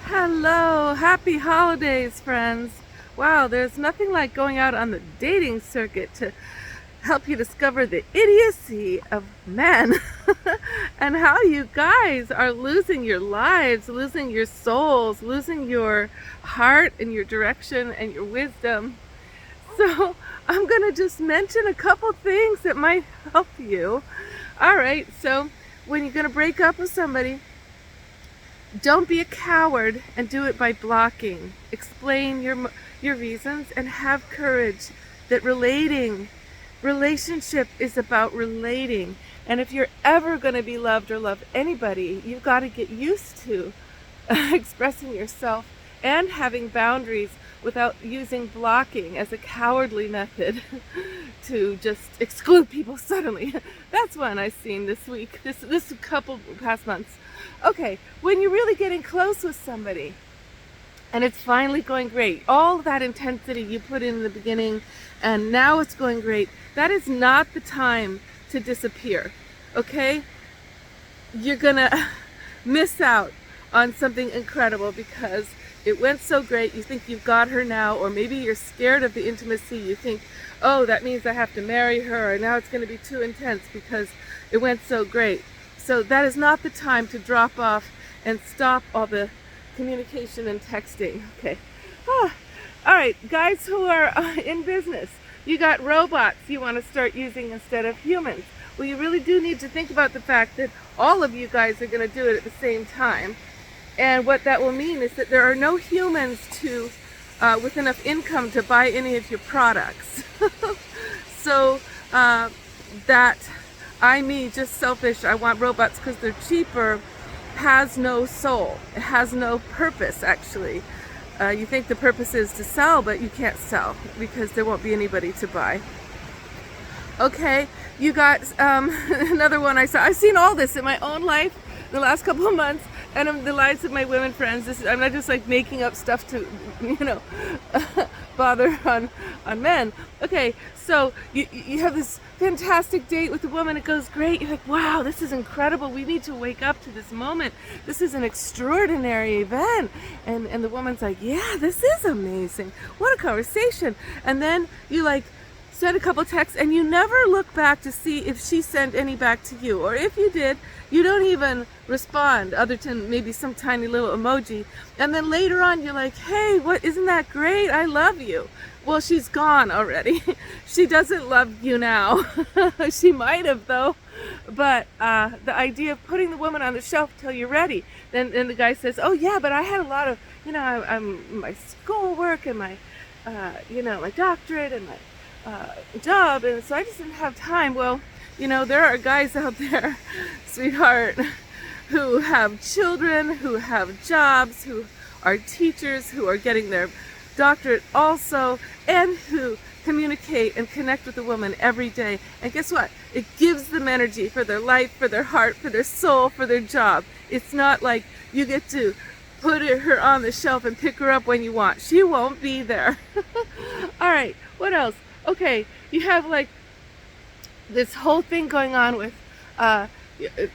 Hello, happy holidays, friends. Wow, there's nothing like going out on the dating circuit to help you discover the idiocy of men and how you guys are losing your lives, losing your souls, losing your heart and your direction and your wisdom. So, I'm gonna just mention a couple things that might help you. All right, so when you're gonna break up with somebody, don't be a coward and do it by blocking. Explain your reasons and have courage that relationship is about relating. And if you're ever going to be loved or love anybody, you've got to get used to expressing yourself and having boundaries without using blocking as a cowardly method to just exclude people suddenly. That's one I've seen this week, this couple past months. Okay, when you're really getting close with somebody and it's finally going great, all that intensity you put in the beginning and now it's going great, that is not the time to disappear, okay? You're gonna miss out on something incredible because it went so great. You think you've got her now, or maybe you're scared of the intimacy. You think, oh, that means I have to marry her, or now it's going to be too intense because it went so great. So that is not the time to drop off and stop all the communication and texting. Okay. All right, guys who are in business, you got robots you want to start using instead of humans. Well, you really do need to think about the fact that all of you guys are going to do it at the same time. And what that will mean is that there are no humans with enough income to buy any of your products. So that me, just selfish, I want robots because they're cheaper, has no soul. It has no purpose, actually. You think the purpose is to sell, but you can't sell because there won't be anybody to buy. Okay, you got another one I saw. I've seen all this in my own life the last couple of months and in the lives of my women friends. I'm not just like making up stuff to, bother on men. Okay, so you have this fantastic date with a woman. It goes great. You're like, wow, this is incredible. We need to wake up to this moment. This is an extraordinary event. And the woman's like, yeah, this is amazing. What a conversation. And then you like send a couple texts and you never look back to see if she sent any back to you, or if you did, you don't even respond other than maybe some tiny little emoji. And then later on you're like, hey, isn't that great? I love you. Well, she's gone already. She doesn't love you now. She might have though. But the idea of putting the woman on the shelf till you're ready, then the guy says, oh yeah, but I had a lot of, I'm my schoolwork and my my doctorate and my job, and so I just didn't have time. Well, there are guys out there, sweetheart, who have children, who have jobs, who are teachers, who are getting their doctorate also, and who communicate and connect with a woman every day. And guess what? It gives them energy for their life, for their heart, for their soul, for their job. It's not like you get to put her on the shelf and pick her up when you want. She won't be there. All right, what else? Okay, you have like this whole thing going on with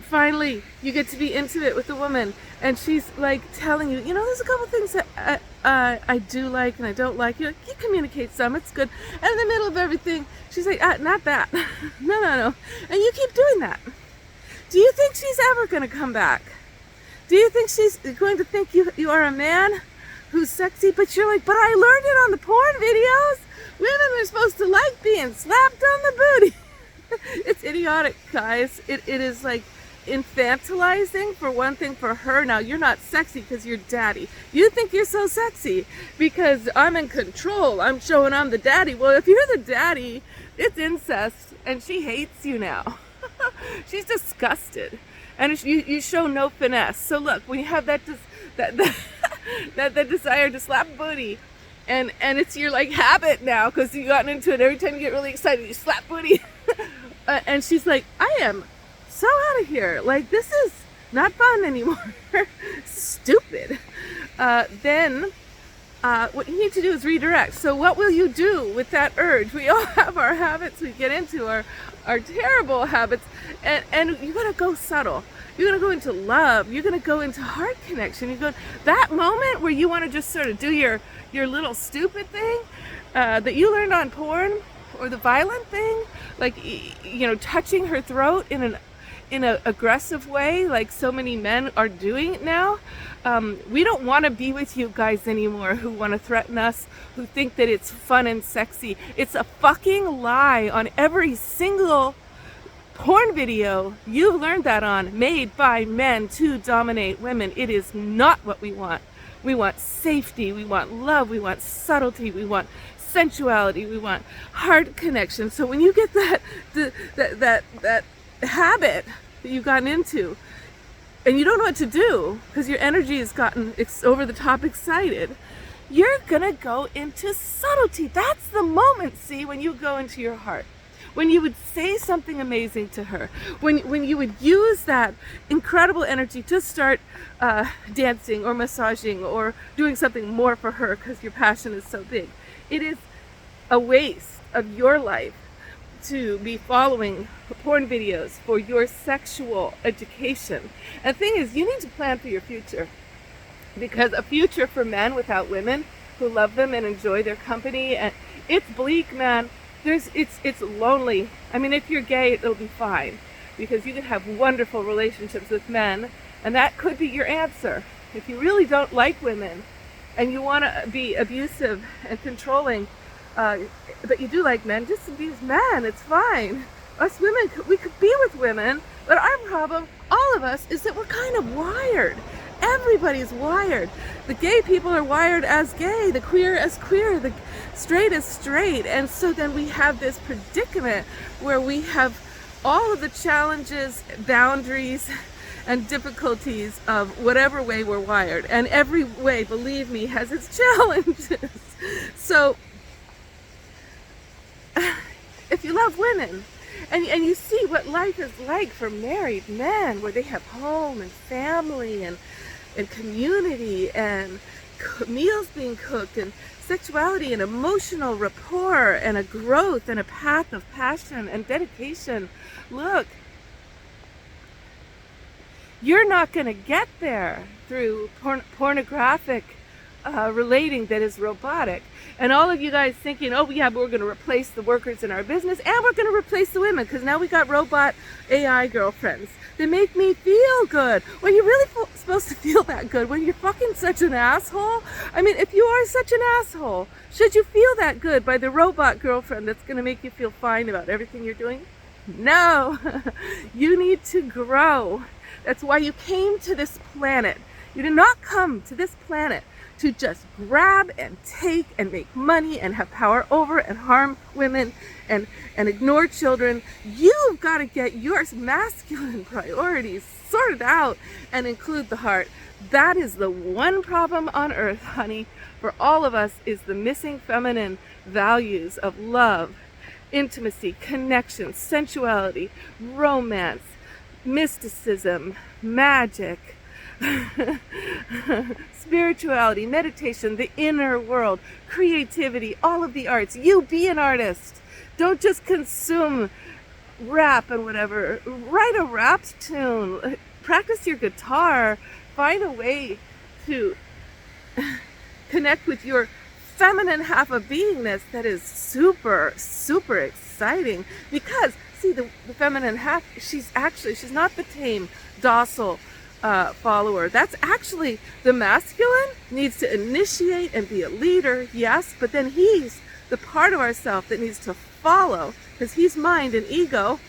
finally you get to be intimate with the woman and she's like telling you, there's a couple things that I do like and I don't like. You communicate some, it's good. And in the middle of everything, she's like, not that. No. And you keep doing that. Do you think she's ever going to come back? Do you think she's going to think you are a man who's sexy? But you're like, but I learned it on the porn videos. Women are supposed to like being slapped on the booty. It's idiotic, guys. It is like infantilizing for one thing for her. Now, you're not sexy because you're daddy. You think you're so sexy because I'm in control. I'm showing I'm the daddy. Well, if you're the daddy, it's incest and she hates you now. She's disgusted. And you show no finesse. So look, when you have that desire to slap booty, and it's your like habit now because you've gotten into it. Every time you get really excited, you slap booty. And she's like, I am so out of here. Like, this is not fun anymore. Stupid. Then what you need to do is redirect. So what will you do with that urge? We all have our habits we get into, our terrible habits, and you gotta go subtle. You're going to go into love. You're going to go into heart connection. You go that moment where you want to just sort of do your little stupid thing that you learned on porn, or the violent thing, like, you know, touching her throat in an aggressive way, like so many men are doing it now. We don't want to be with you guys anymore who want to threaten us, who think that it's fun and sexy. It's a fucking lie on every single porn video you've learned that on, made by men to dominate women. It is not what we want. We want safety, we want love, we want subtlety, we want sensuality, we want heart connection. So when you get that habit that you've gotten into, and you don't know what to do because your energy has gotten over the top excited, you're gonna go into subtlety. That's the moment, see, when you go into your heart, when you would say something amazing to her, when you would use that incredible energy to start dancing or massaging or doing something more for her because your passion is so big. It is a waste of your life to be following porn videos for your sexual education. And the thing is, you need to plan for your future, because a future for men without women who love them and enjoy their company, and it's bleak, man. It's lonely. I mean, if you're gay, it'll be fine, because you can have wonderful relationships with men, and that could be your answer. If you really don't like women and you want to be abusive and controlling, but you do like men, just abuse men. It's fine. Us women, we could be with women, but our problem, all of us, is that we're kind of wired. Everybody's wired. The gay people are wired as gay, the queer as queer, the straight as straight. And so then we have this predicament where we have all of the challenges, boundaries, and difficulties of whatever way we're wired. And every way, believe me, has its challenges. So if you love women, and you see what life is like for married men, where they have home and family and community and meals being cooked and sexuality and emotional rapport and a growth and a path of passion and dedication. Look, you're not going to get there through pornographic relating that is robotic. And all of you guys thinking, oh yeah, we're going to replace the workers in our business, and we're going to replace the women because now we got robot AI girlfriends. They make me feel good. When you're really supposed to feel that good, when you're fucking such an asshole. I mean, if you are such an asshole, should you feel that good by the robot girlfriend that's going to make you feel fine about everything you're doing? No. You need to grow. That's why you came to this planet. You did not come to this planet to just grab and take and make money and have power over and harm women and ignore children. You've got to get your masculine priorities sorted out and include the heart. That is the one problem on earth, honey, for all of us, is the missing feminine values of love, intimacy, connection, sensuality, romance, mysticism, magic, spirituality, meditation, the inner world, creativity, all of the arts. You be an artist. Don't just consume rap and whatever. Write a rap tune. Practice your guitar. Find a way to connect with your feminine half of beingness that is super, super exciting. Because, see, the feminine half, she's not the tame, docile follower. That's actually the masculine. Needs to initiate and be a leader, yes, but then he's the part of ourself that needs to follow, because he's mind and ego.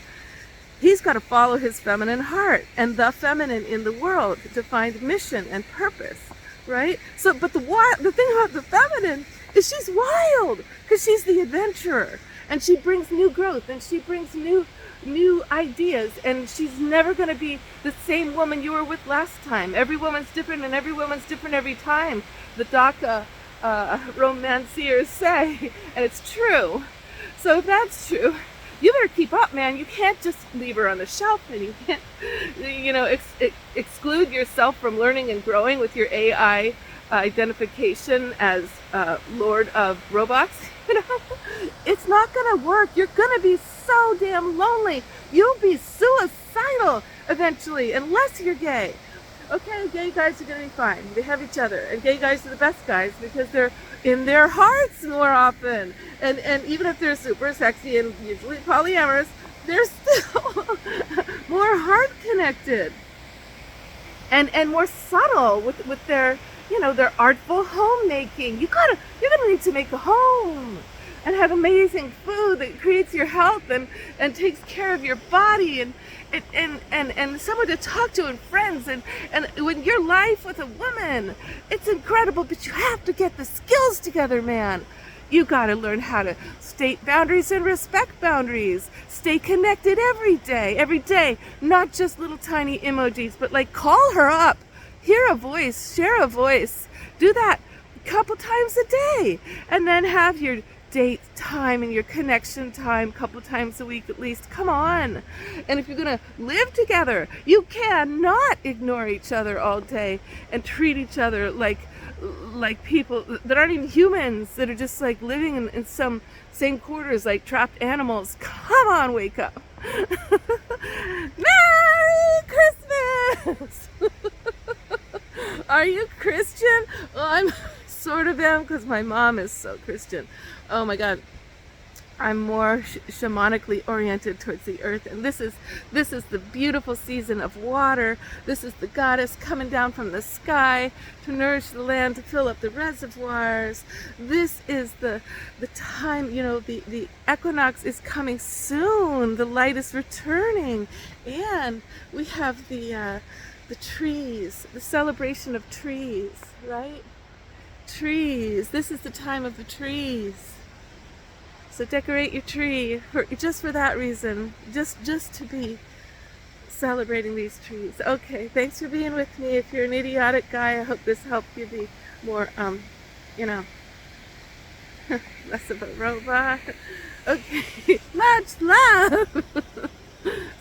He's got to follow his feminine heart and the feminine in the world to find mission and purpose, right? So, but the thing about the feminine is she's wild, because she's the adventurer, and she brings new growth, and she brings new ideas, and she's never going to be the same woman you were with last time. Every woman's different, and every woman's different every time, the DACA romanciers say, and it's true. So if that's true, you better keep up, man. You can't just leave her on the shelf, and you can't, exclude yourself from learning and growing with your AI identification as Lord of Robots. It's not gonna work. You're gonna be so damn lonely. You'll be suicidal. eventually, unless you're gay. Okay, gay guys are gonna be fine. They have each other, and gay guys are the best guys because they're in their hearts more often. And even if they're super sexy and usually polyamorous, they're still more heart connected and more subtle with their, you know, their artful homemaking. You're gonna need to make a home and have amazing food that creates your health and takes care of your body and someone to talk to and friends and when your life with a woman, it's incredible, but you have to get the skills together, man. You gotta learn how to state boundaries and respect boundaries. Stay connected every day, not just little tiny emojis, but like call her up, hear a voice, share a voice. Do that a couple times a day, and then have your date time and your connection time a couple times a week at least. Come on. And if you're gonna live together, you cannot ignore each other all day and treat each other like people that aren't even humans, that are just like living in some same quarters like trapped animals. Come on, wake up. Merry Christmas. Are you Christian? Well, I'm sort of am, because my mom is so Christian. Oh my God. I'm more shamanically oriented towards the earth, and this is the beautiful season of water. This is the goddess coming down from the sky to nourish the land, to fill up the reservoirs. This is the time, you know, the equinox is coming soon. The light is returning, and we have the trees, the celebration of trees, right? Trees. This is the time of the trees. So decorate your tree just for that reason, just to be celebrating these trees. Okay, thanks for being with me. If you're an idiotic guy, I hope this helped you be more, you know, less of a robot. Okay, much love.